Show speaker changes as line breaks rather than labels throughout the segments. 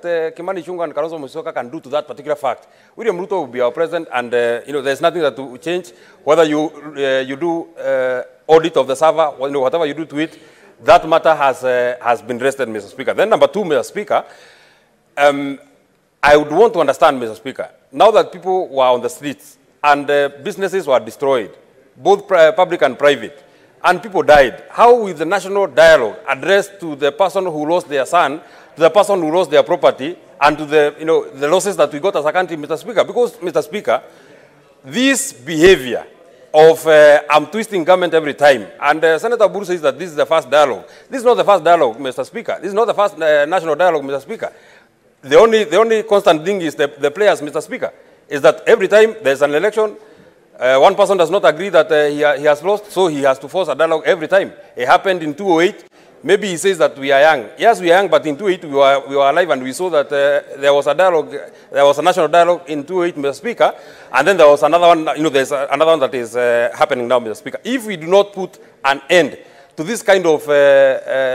Kimani, Ichungwah, and Kalonzo can do to that particular fact. William Ruto will be our president, and there's nothing that will change. Whether you do audit of the server, whatever you do to it, that matter has been rested, Mr. Speaker. Then number two, Mr. Speaker, I would want to understand, Mr. Speaker, now that people were on the streets and businesses were destroyed, both public and private, and people died, how will the national dialogue address to the person who lost their son, to the person who lost their property, and to the losses that we got as a country, Mr. Speaker? Because, Mr. Speaker, this behavior of I'm twisting government every time, and Senator Buru says that this is the first dialogue. This is not the first dialogue, Mr. Speaker. This is not the first national dialogue, Mr. Speaker. The only constant thing is the players, Mr. Speaker, is that every time there's an election, one person does not agree that he has lost, so he has to force a dialogue every time. It happened in 2008. Maybe he says that we are young. Yes, we are young, but in 2008 we were alive, and we saw that there was a dialogue, there was a national dialogue in 2008, Mr. Speaker, and then there was another one, there's another one that is happening now, Mr. Speaker. If we do not put an end to this kind of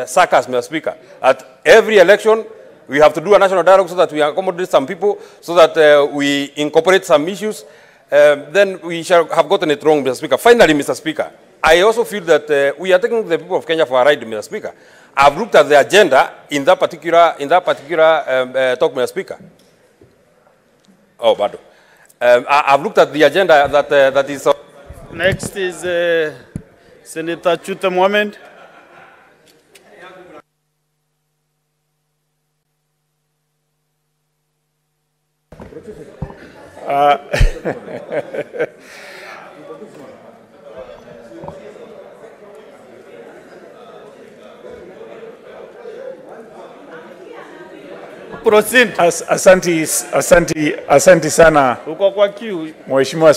sarcasm, Mr. Speaker, at every election, we have to do a national dialogue so that we accommodate some people, so that we incorporate some issues, then we shall have gotten it wrong, Mr. Speaker. Finally, Mr. Speaker, I also feel that we are taking the people of Kenya for a ride, Mr. Speaker. I've looked at the agenda in that particular talk, Mr. Speaker. Oh, pardon. I've looked at the agenda that is.
Next is Senator Chuta Mohammed. Proceed.
Asante sana.
Uko kwa queue.
Mheshimiwa